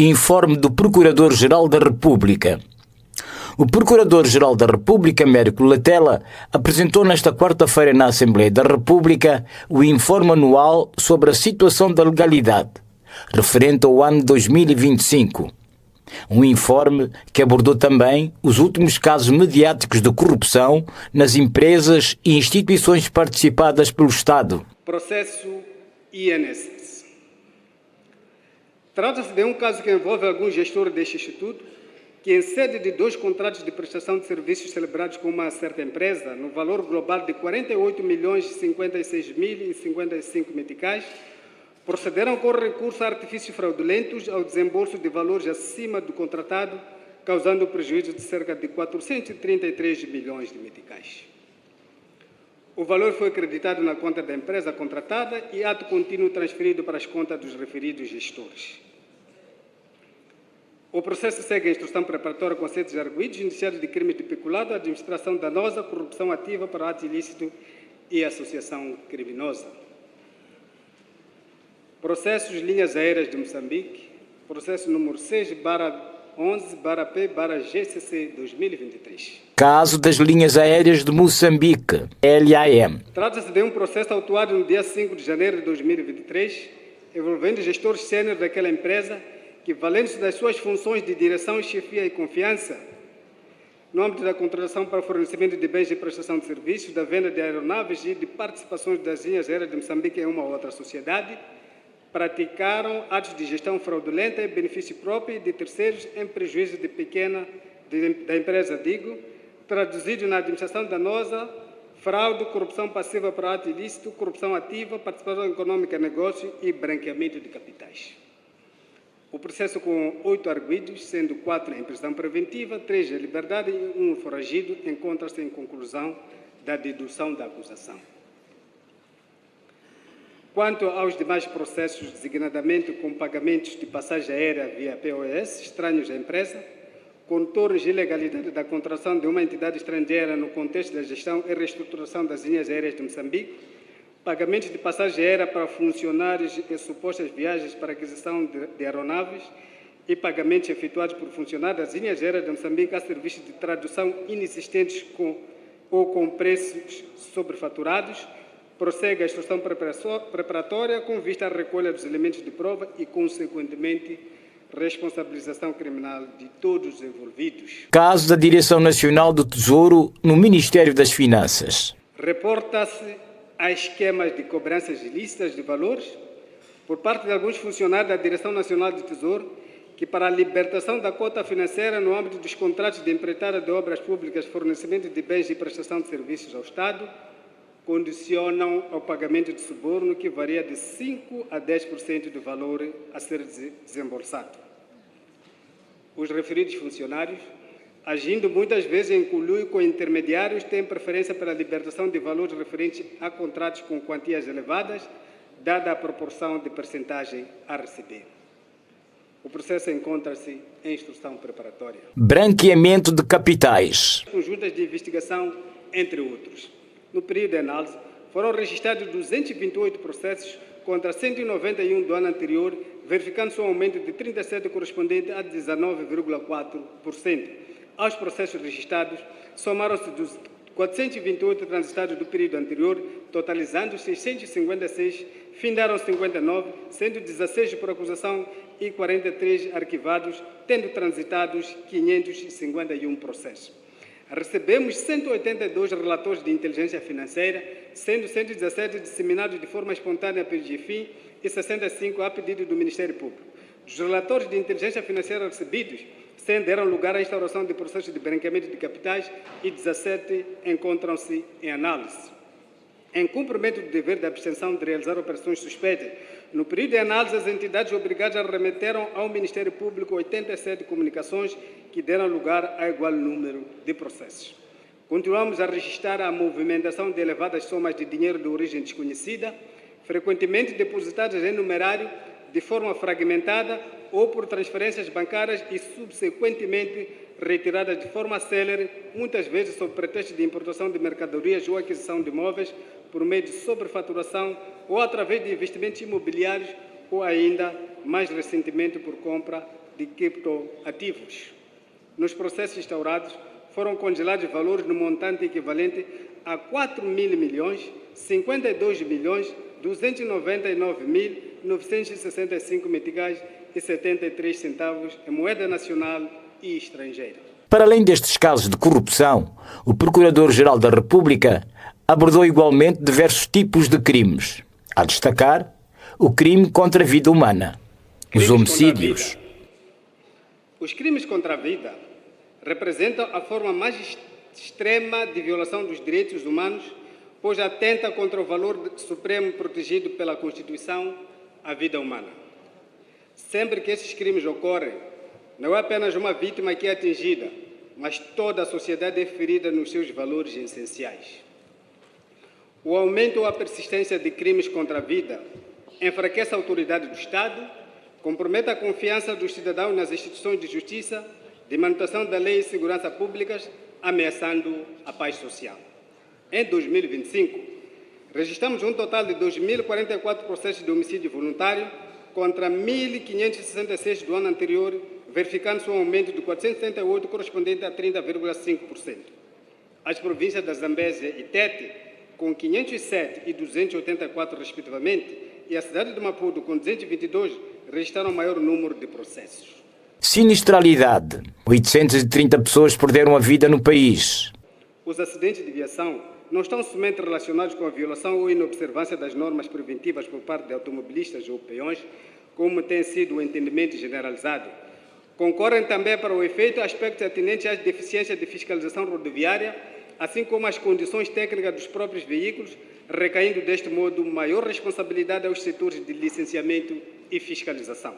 Informe do Procurador-Geral da República. O Procurador-Geral da República, Américo Letela, apresentou nesta quarta-feira na Assembleia da República o informe anual sobre a situação da legalidade, referente ao ano 2025. Um informe que abordou também os últimos casos mediáticos de corrupção nas empresas e instituições participadas pelo Estado. Processo INSS. Trata-se de um caso que envolve alguns gestores deste instituto que, em sede de 2 contratos de prestação de serviços celebrados com uma certa empresa, no valor global de 48.056.055 meticais, procederam com recurso a artifícios fraudulentos ao desembolso de valores acima do contratado, causando prejuízo de cerca de 433 milhões de meticais. O valor foi acreditado na conta da empresa contratada e ato contínuo transferido para as contas dos referidos gestores. O processo segue a instrução preparatória com acertos arguidos iniciados de crimes de peculado, administração danosa, corrupção ativa para ato ilícito e associação criminosa. Processos Linhas Aéreas de Moçambique, processo número 6/11/P/GCC 2023. Caso das Linhas Aéreas de Moçambique, LAM. Trata-se de um processo autuado no dia 5 de janeiro de 2023, envolvendo gestores sêniores daquela empresa que, valendo-se das suas funções de direção, chefia e confiança, no âmbito da contratação para fornecimento de bens e prestação de serviços, da venda de aeronaves e de participações das linhas aéreas de Moçambique em uma ou outra sociedade, praticaram atos de gestão fraudulenta em benefício próprio e de terceiros em prejuízo da empresa, traduzido na administração danosa, fraude, corrupção passiva para ato ilícito, corrupção ativa, participação econômica em negócio e branqueamento de capitais. O processo com 8 arguidos, sendo 4 em prisão preventiva, 3 em liberdade e 1 foragido, encontra-se em conclusão da dedução da acusação. Quanto aos demais processos, designadamente com pagamentos de passagem aérea via POS, estranhos à empresa, contornos de ilegalidade da contratação de uma entidade estrangeira no contexto da gestão e reestruturação das linhas aéreas de Moçambique, pagamentos de passagem aérea para funcionários e supostas viagens para aquisição de aeronaves e pagamentos efetuados por funcionários das linhas aéreas de Moçambique a serviços de tradução inexistentes ou com preços sobrefaturados, prossegue a instrução preparatória com vista à recolha dos elementos de prova e, consequentemente, responsabilização criminal de todos os envolvidos. Caso da Direção Nacional do Tesouro no Ministério das Finanças. Reporta-se a esquemas de cobranças ilícitas de valores por parte de alguns funcionários da Direção Nacional do Tesouro que, para a libertação da cota financeira no âmbito dos contratos de empreitada de obras públicas, fornecimento de bens e prestação de serviços ao Estado, condicionam ao pagamento de suborno que varia de 5% a 10% do valor a ser desembolsado. Os referidos funcionários, agindo muitas vezes em conluio com intermediários, têm preferência pela libertação de valores referentes a contratos com quantias elevadas, dada a proporção de percentagem a receber. O processo encontra-se em instrução preparatória. Branqueamento de capitais. Conjuntas de investigação, entre outros. No período de análise, foram registrados 228 processos contra 191 do ano anterior, verificando-se um aumento de 37 correspondente a 19,4%. Aos processos registrados, somaram-se 428 transitados do período anterior, totalizando 656, findaram 59, sendo 16 por acusação e 43 arquivados, tendo transitados 551 processos. Recebemos 182 relatórios de inteligência financeira, sendo 117 disseminados de forma espontânea pelo GFIM e 65 a pedido do Ministério Público. Dos relatórios de inteligência financeira recebidos, 100 deram lugar à instauração de processos de branqueamento de capitais e 17 encontram-se em análise. Em cumprimento do dever de abstenção de realizar operações suspeitas, no período de análise, as entidades obrigadas remeteram ao Ministério Público 87 comunicações que deram lugar a igual número de processos. Continuamos a registrar a movimentação de elevadas somas de dinheiro de origem desconhecida, frequentemente depositadas em numerário, de forma fragmentada ou por transferências bancárias e, subsequentemente, retiradas de forma célere, muitas vezes sob pretexto de importação de mercadorias ou aquisição de imóveis por meio de sobrefaturação ou através de investimentos imobiliários ou ainda, mais recentemente, por compra de criptoativos. Nos processos instaurados, foram congelados valores no montante equivalente a 4 mil milhões, 52 milhões, 299.965 meticais e 73 centavos em moeda nacional e estrangeira. Para além destes casos de corrupção, o Procurador-Geral da República abordou igualmente diversos tipos de crimes, a destacar o crime contra a vida humana, os homicídios. Os crimes contra a vida representam a forma mais extrema de violação dos direitos humanos, pois atenta contra o valor supremo protegido pela Constituição, a vida humana. Sempre que esses crimes ocorrem, não é apenas uma vítima que é atingida, mas toda a sociedade é ferida nos seus valores essenciais. O aumento ou a persistência de crimes contra a vida enfraquece a autoridade do Estado, compromete a confiança dos cidadãos nas instituições de justiça, de manutenção da lei e segurança públicas, ameaçando a paz social. Em 2025, registramos um total de 2.044 processos de homicídio voluntário contra 1.566 do ano anterior, verificando-se um aumento de 478, correspondente a 30,5%. As províncias da Zambésia e Tete, com 507 e 284 respectivamente, e a cidade de Maputo, com 222, registraram o maior número de processos. Sinistralidade. 830 pessoas perderam a vida no país. Os acidentes de viação não estão somente relacionados com a violação ou inobservância das normas preventivas por parte de automobilistas ou peões, como tem sido o entendimento generalizado. Concorrem também para o efeito aspectos atinentes às deficiências de fiscalização rodoviária, assim como às condições técnicas dos próprios veículos, recaindo deste modo maior responsabilidade aos setores de licenciamento e fiscalização.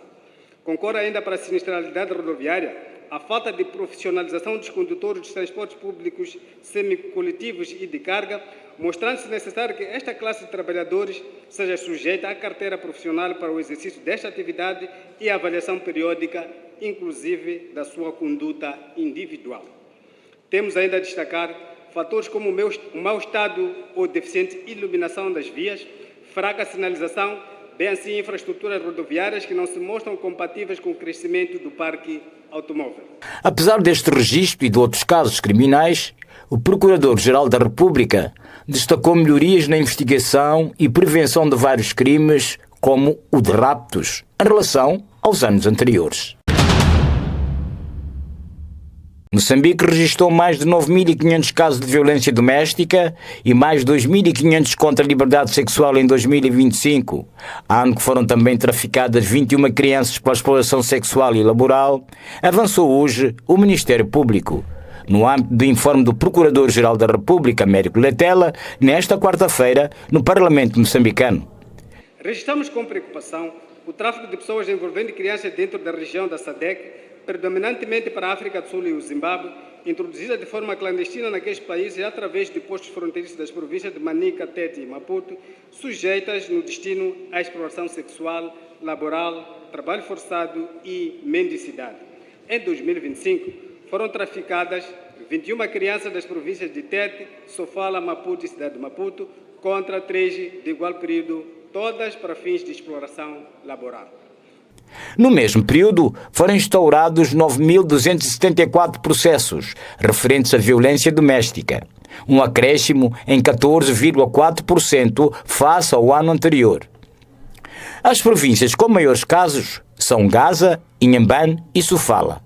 Concorre ainda para a sinistralidade rodoviária a falta de profissionalização dos condutores dos transportes públicos semicoletivos e de carga, mostrando-se necessário que esta classe de trabalhadores seja sujeita à carteira profissional para o exercício desta atividade e à avaliação periódica, inclusive da sua conduta individual. Temos ainda a destacar fatores como o mau estado ou deficiente iluminação das vias, fraca sinalização, bem assim infraestruturas rodoviárias que não se mostram compatíveis com o crescimento do parque automóvel. Apesar deste registro e de outros casos criminais, o Procurador-Geral da República destacou melhorias na investigação e prevenção de vários crimes, como o de raptos, em relação aos anos anteriores. Moçambique registrou mais de 9.500 casos de violência doméstica e mais 2.500 contra a liberdade sexual em 2025, ano que foram também traficadas 21 crianças pela exploração sexual e laboral, avançou hoje o Ministério Público. No âmbito do informe do Procurador-Geral da República, Américo Letela, nesta quarta-feira, no Parlamento moçambicano. Registramos com preocupação o tráfico de pessoas envolvendo crianças dentro da região da SADC, predominantemente para a África do Sul e o Zimbábue, introduzida de forma clandestina naqueles países através de postos fronteiriços das províncias de Manica, Tete e Maputo, sujeitas no destino à exploração sexual, laboral, trabalho forçado e mendicidade. Em 2025, foram traficadas 21 crianças das províncias de Tete, Sofala, Maputo e Cidade de Maputo, contra 3 de igual período, todas para fins de exploração laboral. No mesmo período, foram instaurados 9.274 processos referentes à violência doméstica, um acréscimo em 14,4% face ao ano anterior. As províncias com maiores casos são Gaza, Inhambane e Sofala,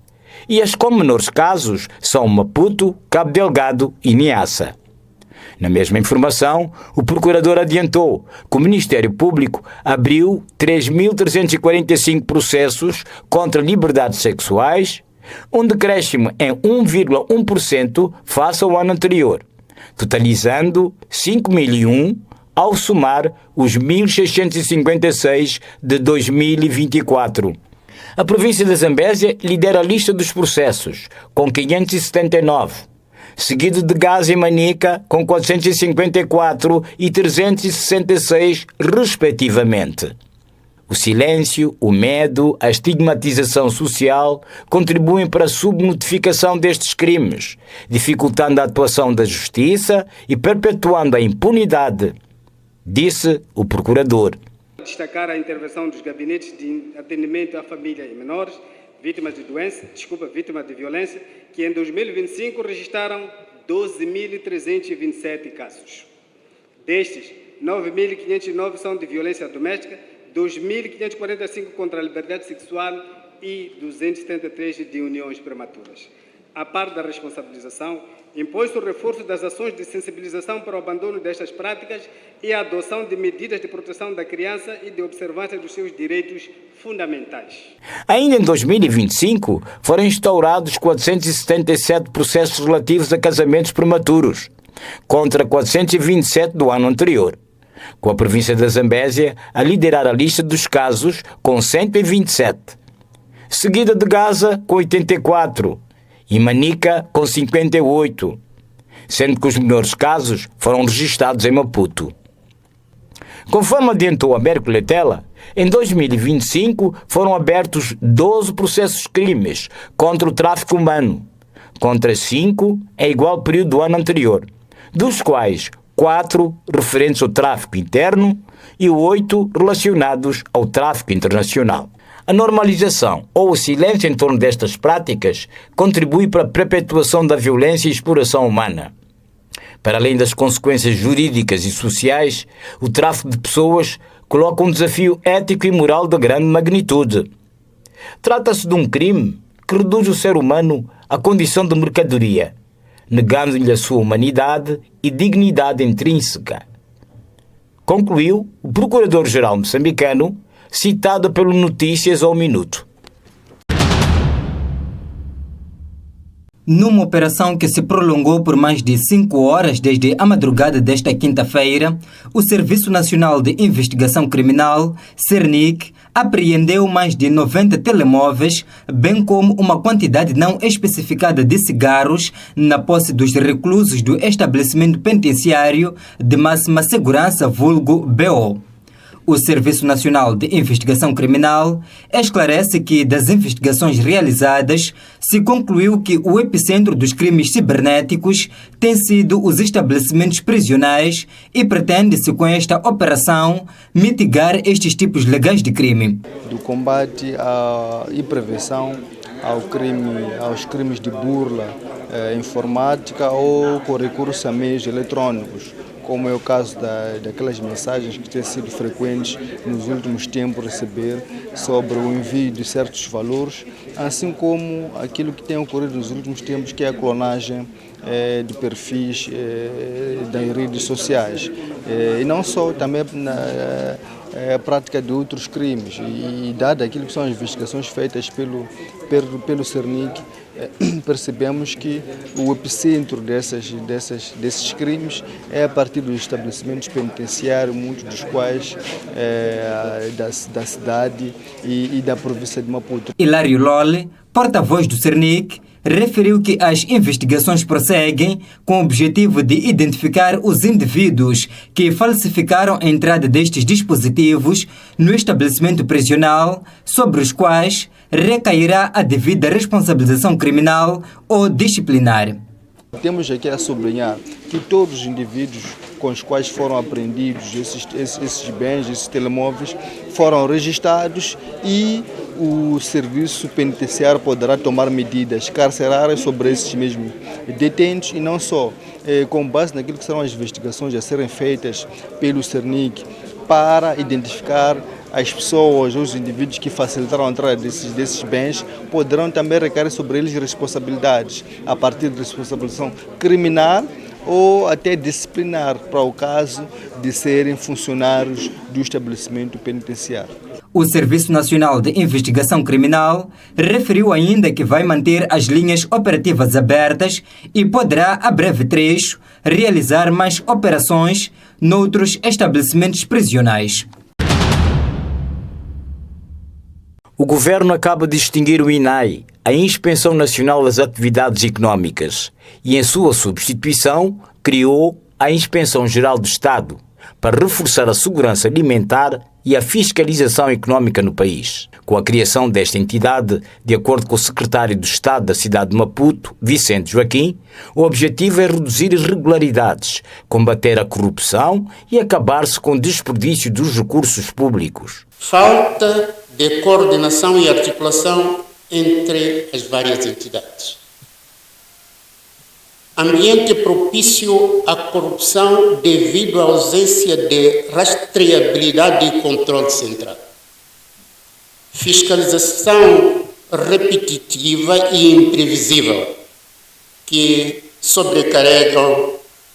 e as com menores casos são Maputo, Cabo Delgado e Niassa. Na mesma informação, o Procurador adiantou que o Ministério Público abriu 3.345 processos contra liberdades sexuais, um decréscimo em 1,1% face ao ano anterior, totalizando 5.001 ao somar os 1.656 de 2024. A província da Zambésia lidera a lista dos processos, com 579, seguido de Gaza e Manica, com 454 e 366, respectivamente. O silêncio, o medo, a estigmatização social contribuem para a subnotificação destes crimes, dificultando a atuação da justiça e perpetuando a impunidade, disse o Procurador. Destacar a intervenção dos gabinetes de atendimento à família e menores, vítimas de violência, que em 2025 registraram 12.327 casos. Destes, 9.509 são de violência doméstica, 2.545 contra a liberdade sexual e 273 de uniões prematuras. A par da responsabilização, impôs-se o reforço das ações de sensibilização para o abandono destas práticas e a adoção de medidas de proteção da criança e de observância dos seus direitos fundamentais. Ainda em 2025, foram instaurados 477 processos relativos a casamentos prematuros, contra 427 do ano anterior, com a província da Zambésia a liderar a lista dos casos com 127, seguida de Gaza com 84 e Manica com 58, sendo que os menores casos foram registrados em Maputo. Conforme adiantou Américo Letela, em 2025 foram abertos 12 processos crimes contra o tráfico humano, contra 5 em igual período do ano anterior, dos quais 4 referentes ao tráfico interno e 8 relacionados ao tráfico internacional. A normalização ou o silêncio em torno destas práticas contribui para a perpetuação da violência e exploração humana. Para além das consequências jurídicas e sociais, o tráfico de pessoas coloca um desafio ético e moral de grande magnitude. Trata-se de um crime que reduz o ser humano à condição de mercadoria, negando-lhe a sua humanidade e dignidade intrínseca. Concluiu o Procurador-Geral moçambicano, citado pelo Notícias ao Minuto. Numa operação que se prolongou por mais de 5 horas desde a madrugada desta quinta-feira, o Serviço Nacional de Investigação Criminal, SERNIC, apreendeu mais de 90 telemóveis, bem como uma quantidade não especificada de cigarros na posse dos reclusos do estabelecimento penitenciário de máxima segurança vulgo BO. O Serviço Nacional de Investigação Criminal esclarece que, das investigações realizadas, se concluiu que o epicentro dos crimes cibernéticos tem sido os estabelecimentos prisionais e pretende-se, com esta operação, mitigar estes tipos legais de crime. Do combate e prevenção aos crimes de burla informática ou com recurso a meios eletrônicos, como é o caso daquelas mensagens que têm sido frequentes nos últimos tempos receber sobre o envio de certos valores, assim como aquilo que tem ocorrido nos últimos tempos, que é a clonagem de perfis das redes sociais. E não só, também a prática de outros crimes. E dado aquilo que são as investigações feitas pelo SERNIC, percebemos que o epicentro desses crimes é a partir dos estabelecimentos penitenciários, muitos dos quais da cidade e da província de Maputo. Hilário Lole, porta-voz do SERNIC, referiu que as investigações prosseguem com o objetivo de identificar os indivíduos que falsificaram a entrada destes dispositivos no estabelecimento prisional, sobre os quais recairá a devida responsabilização criminal ou disciplinar. Temos aqui a sublinhar que todos os indivíduos com os quais foram apreendidos esses bens, esses telemóveis, foram registrados e o serviço penitenciário poderá tomar medidas carcerárias sobre esses mesmos detentos e não só, com base naquilo que serão as investigações a serem feitas pelo SERNIC para identificar as pessoas, os indivíduos que facilitaram a entrada desses bens, poderão também recair sobre eles responsabilidades, a partir de responsabilização criminal ou até disciplinar, para o caso de serem funcionários do estabelecimento penitenciário. O Serviço Nacional de Investigação Criminal referiu ainda que vai manter as linhas operativas abertas e poderá, a breve trecho, realizar mais operações noutros estabelecimentos prisionais. O Governo acaba de extinguir o INAI, a Inspeção Nacional das Atividades Económicas, e em sua substituição criou a Inspeção Geral do Estado, para reforçar a segurança alimentar e a fiscalização económica no país. Com a criação desta entidade, de acordo com o secretário do Estado da cidade de Maputo, Vicente Joaquim, o objetivo é reduzir irregularidades, combater a corrupção e acabar-se com o desperdício dos recursos públicos. Falta de coordenação e articulação entre as várias entidades. Ambiente propício à corrupção devido à ausência de rastreabilidade e controle central. Fiscalização repetitiva e imprevisível que sobrecarregam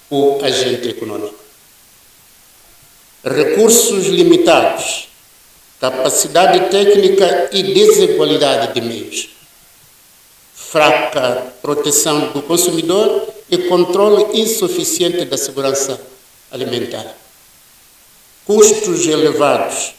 o agente econômico. Recursos limitados, capacidade técnica e desigualdade de meios. Fraca proteção do consumidor e controle insuficiente da segurança alimentar. Custos elevados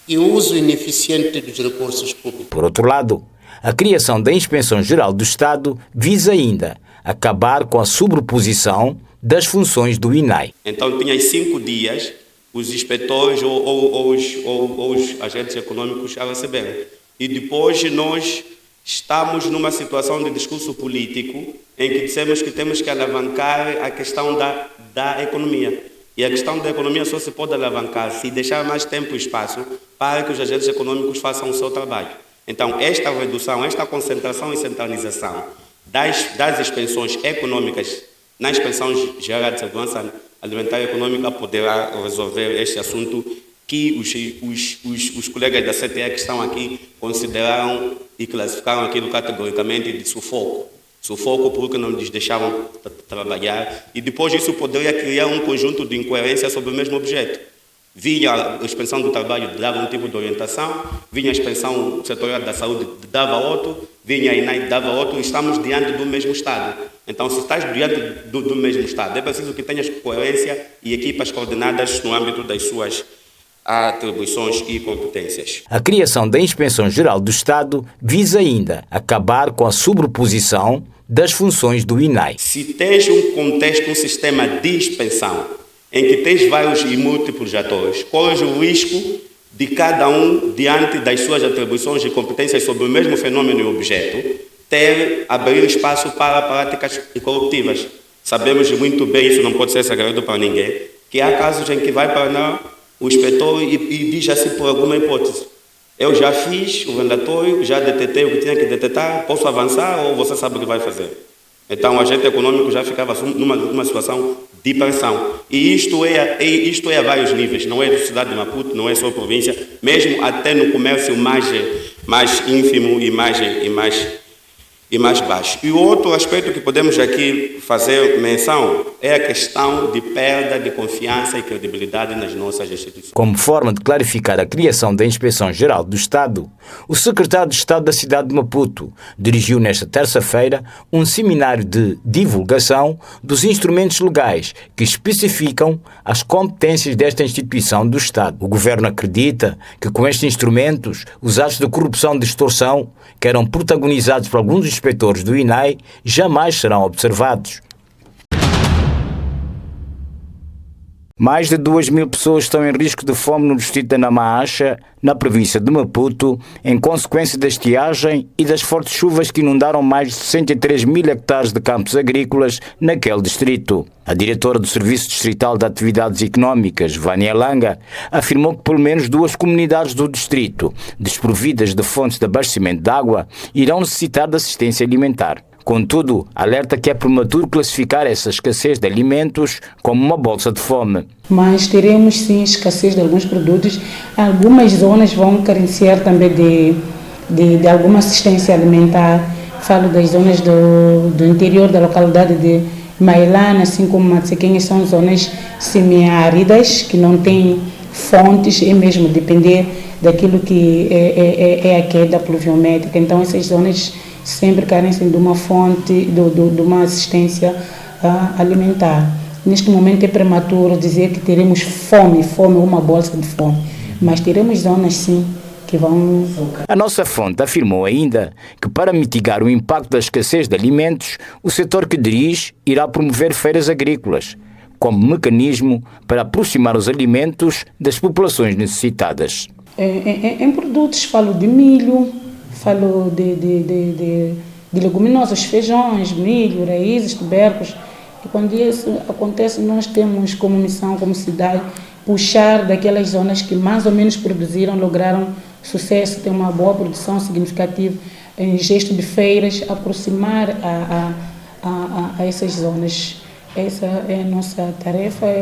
e uso ineficiente dos recursos públicos. Por outro lado, a criação da Inspeção Geral do Estado visa ainda acabar com a sobreposição das funções do INAI. Então, tinha 5 dias os inspetores ou os agentes econômicos a receber. E depois nós estamos numa situação de discurso político em que dissemos que temos que alavancar a questão da economia. E a questão da economia só se pode alavancar se deixar mais tempo e espaço para que os agentes econômicos façam o seu trabalho. Então, esta redução, esta concentração e centralização das expensões econômicas na Inspeção Geral de Segurança Alimentar e Econômica poderá resolver este assunto que os colegas da CTE que estão aqui consideraram e classificaram aquilo categoricamente de sufoco. Sufoco porque não lhes deixavam trabalhar e depois isso poderia criar um conjunto de incoerência sobre o mesmo objeto. Vinha a Inspeção do Trabalho, dava um tipo de orientação, vinha a Inspeção Setorial da Saúde, dava outro, vinha a INAI, dava outro, e estamos diante do mesmo Estado. Então, se estás diante do mesmo Estado, é preciso que tenhas coerência e equipas coordenadas no âmbito das suas atribuições e competências. A criação da Inspeção Geral do Estado visa ainda acabar com a sobreposição das funções do INAI. Se tens um contexto, um sistema de inspeção, em que tens vários e múltiplos atores, corres o risco de cada um, diante das suas atribuições e competências sobre o mesmo fenômeno e objeto, abrir espaço para práticas corruptivas. Sabemos muito bem, isso não pode ser segredo para ninguém, que há casos em que vai para o inspetor e diz assim por alguma hipótese: eu já fiz o relatório, já detetei o que tinha que detetar, posso avançar ou você sabe o que vai fazer? Então o agente econômico já ficava numa situação de pressão. E isto é a vários níveis, não é da cidade de Maputo, não é só província, mesmo até no comércio mais ínfimo e mais baixo. E o outro aspecto que podemos aqui fazer menção é a questão de perda de confiança e credibilidade nas nossas instituições. Como forma de clarificar a criação da Inspeção Geral do Estado, o secretário de Estado da cidade de Maputo dirigiu nesta terça-feira um seminário de divulgação dos instrumentos legais que especificam as competências desta instituição do Estado. O governo acredita que com estes instrumentos, os atos de corrupção e de extorsão, que eram protagonizados por alguns inspetores do INAI, jamais serão observados. Mais de 2.000 pessoas estão em risco de fome no distrito de Namaacha, na província de Maputo, em consequência da estiagem e das fortes chuvas que inundaram mais de 63.000 hectares de campos agrícolas naquele distrito. A diretora do Serviço Distrital de Atividades Económicas, Vânia Langa, afirmou que pelo menos 2 comunidades do distrito, desprovidas de fontes de abastecimento de água, irão necessitar de assistência alimentar. Contudo, alerta que é prematuro classificar essa escassez de alimentos como uma bolsa de fome. Mas teremos sim escassez de alguns produtos. Algumas zonas vão carenciar também de alguma assistência alimentar. Falo das zonas do interior da localidade de Mailana, assim como Matsequenha, são zonas semiáridas que não têm fontes e mesmo depender daquilo que é a queda pluviométrica. Então essas zonas sempre carecem de uma fonte, de uma assistência alimentar. Neste momento é prematuro dizer que teremos fome, uma bolsa de fome, mas teremos zonas sim que vão... A nossa fonte afirmou ainda que para mitigar o impacto da escassez de alimentos, o setor que dirige irá promover feiras agrícolas, como mecanismo para aproximar os alimentos das populações necessitadas. Em produtos falo de milho, falo de leguminosas, feijões, milho, raízes, tubérculos. E quando isso acontece, nós temos como missão, como cidade, puxar daquelas zonas que mais ou menos produziram, lograram sucesso, tem uma boa produção significativa, em gesto de feiras, aproximar a essas zonas. Essa é a nossa tarefa, é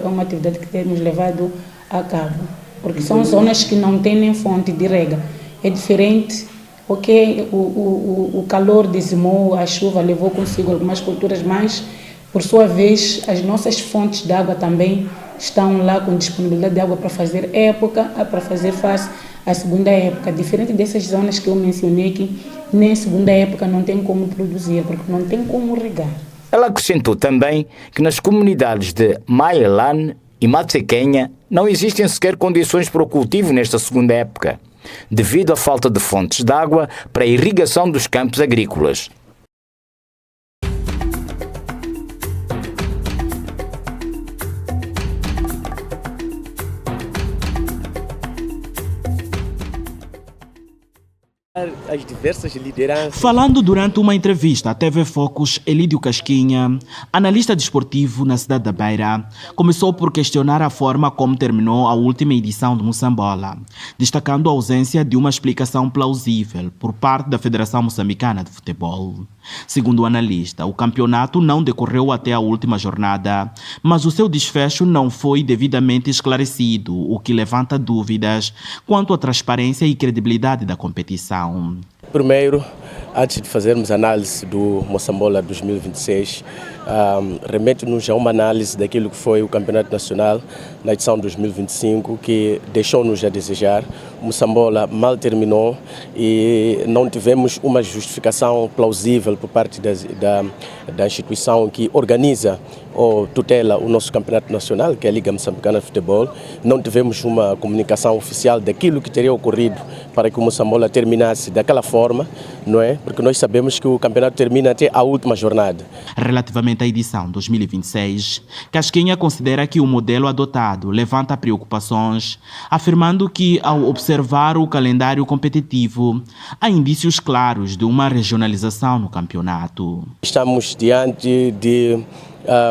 uma atividade que temos levado a cabo, porque são zonas que não têm nem fonte de rega. É diferente, ok, o calor dizimou, a chuva levou consigo algumas culturas, mas, por sua vez, as nossas fontes de água também estão lá com disponibilidade de água para fazer face à segunda época, diferente dessas zonas que eu mencionei que nem segunda época não tem como produzir, porque não tem como regar. Ela acrescentou também que nas comunidades de Maelan e Matsequenha não existem sequer condições para o cultivo nesta segunda época, devido à falta de fontes de água para a irrigação dos campos agrícolas. As diversas lideranças. Falando durante uma entrevista à TV Focus, Elídio Casquinha, analista desportivo na cidade da Beira, começou por questionar a forma como terminou a última edição do Moçambola, destacando a ausência de uma explicação plausível por parte da Federação Moçambicana de Futebol. Segundo o analista, o campeonato não decorreu até a última jornada, mas o seu desfecho não foi devidamente esclarecido, o que levanta dúvidas quanto à transparência e credibilidade da competição. Primeiro, antes de fazermos análise do Moçambola 2026, remete-nos a uma análise daquilo que foi o Campeonato Nacional na edição 2025, que deixou-nos a desejar. O Moçambola mal terminou e não tivemos uma justificação plausível por parte da instituição que organiza ou tutela o nosso Campeonato Nacional, que é a Liga Moçambicana de Futebol. Não tivemos uma comunicação oficial daquilo que teria ocorrido para que o Moçambola terminasse daquela forma, não é? Porque nós sabemos que o campeonato termina até a última jornada. Relativamente à edição 2026, Casquinha considera que o modelo adotado levanta preocupações, afirmando que, ao observar o calendário competitivo, há indícios claros de uma regionalização no campeonato. Estamos diante de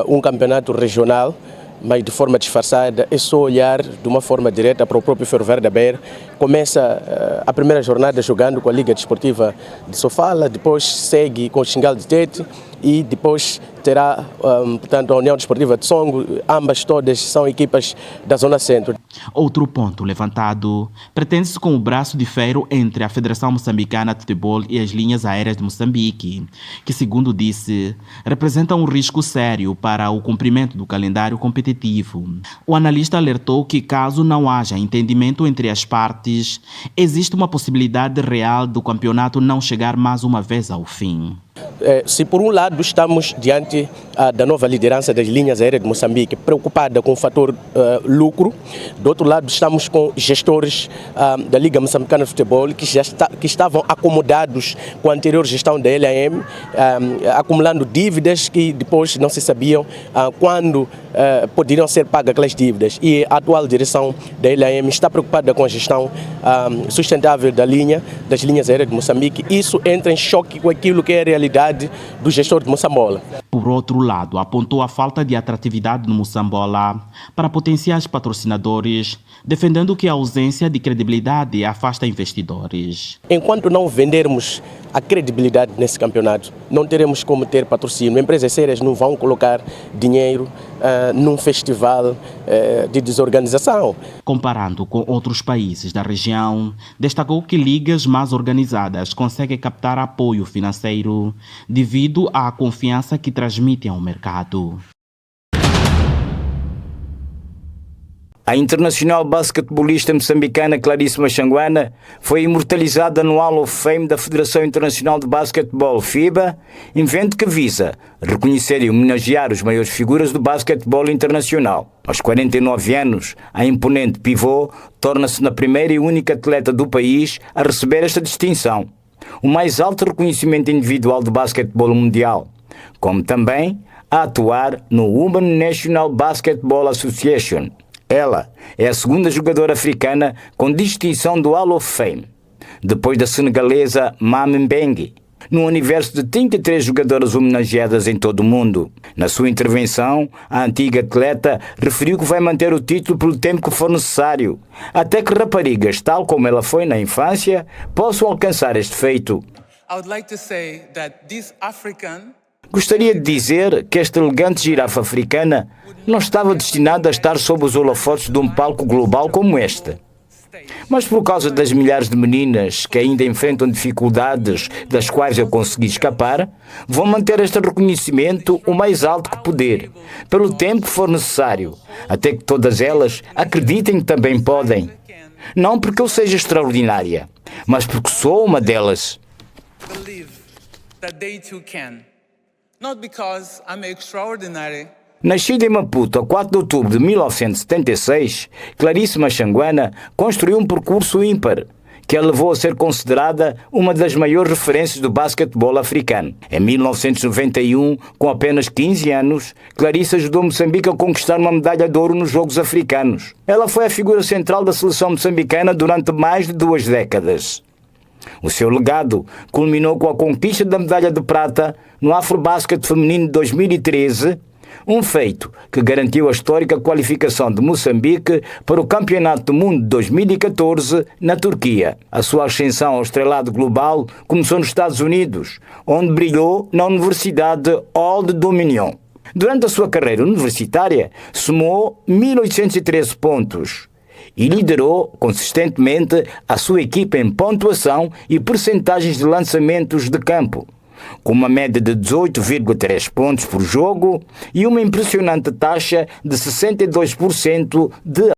um campeonato regional, mas de forma disfarçada. É só olhar de uma forma direta para o próprio Ferroviário da Beira. Começa a primeira jornada jogando com a Liga Desportiva de Sofala, depois segue com o Xingal de Tete e depois terá, portanto, a União Desportiva de Songo. Ambas todas são equipas da Zona Centro. Outro ponto levantado pretende-se com o braço de ferro entre a Federação Moçambicana de Futebol e as linhas aéreas de Moçambique, que, segundo disse, representam um risco sério para o cumprimento do calendário competitivo. O analista alertou que, caso não haja entendimento entre as partes, existe uma possibilidade real do campeonato não chegar mais uma vez ao fim. Se por um lado estamos diante da nova liderança das linhas aéreas de Moçambique, preocupada com o fator lucro, do outro lado estamos com gestores da Liga Moçambicana de Futebol que estavam acomodados com a anterior gestão da LAM, acumulando dívidas que depois não se sabiam quando poderiam ser pagas aquelas dívidas. E a atual direção da LAM está preocupada com a gestão sustentável das linhas aéreas de Moçambique. Isso entra em choque com aquilo que é a realidade do gestor de Moçambola. Por outro lado, apontou a falta de atratividade no Moçambola para potenciais patrocinadores, defendendo que a ausência de credibilidade afasta investidores. Enquanto não vendermos a credibilidade nesse campeonato, não teremos como ter patrocínio. Empresas sérias não vão colocar dinheiro num festival de desorganização. Comparando com outros países da região, destacou que ligas mais organizadas conseguem captar apoio financeiro devido à confiança que transmitem ao mercado. A internacional basquetebolista moçambicana Clarice Machanguana foi imortalizada no Hall of Fame da Federação Internacional de Basquetebol, FIBA, evento que visa reconhecer e homenagear os maiores figuras do basquetebol internacional. Aos 49 anos, a imponente pivô torna-se na primeira e única atleta do país a receber esta distinção, o mais alto reconhecimento individual do basquetebol mundial, como também a atuar no Women National Basketball Association. Ela é a segunda jogadora africana com distinção do Hall of Fame, depois da senegalesa Mame Mbengue. num universo de 33 jogadoras homenageadas em todo o mundo. Na sua intervenção, a antiga atleta referiu que vai manter o título pelo tempo que for necessário, até que raparigas, tal como ela foi na infância, possam alcançar este feito. Gostaria de dizer que esta elegante girafa africana não estava destinada a estar sob os holofotes de um palco global como este. Mas por causa das milhares de meninas que ainda enfrentam dificuldades das quais eu consegui escapar, vou manter este reconhecimento o mais alto que puder, pelo tempo que for necessário, até que todas elas acreditem que também podem. Não porque eu seja extraordinária, mas porque sou uma delas. Nascida em Maputo a 4 de outubro de 1976, Clarice Machanguana construiu um percurso ímpar, que a levou a ser considerada uma das maiores referências do basquetebol africano. Em 1991, com apenas 15 anos, Clarice ajudou Moçambique a conquistar uma medalha de ouro nos Jogos Africanos. Ela foi a figura central da seleção moçambicana durante mais de 2 décadas. O seu legado culminou com a conquista da medalha de prata no Afrobasket feminino de 2013, um feito que garantiu a histórica qualificação de Moçambique para o Campeonato do Mundo de 2014 na Turquia. A sua ascensão ao estrelado global começou nos Estados Unidos, onde brilhou na Universidade Old Dominion. Durante a sua carreira universitária, somou 1.813 pontos e liderou consistentemente a sua equipa em pontuação e percentagens de lançamentos de campo, com uma média de 18,3 pontos por jogo e uma impressionante taxa de 62% de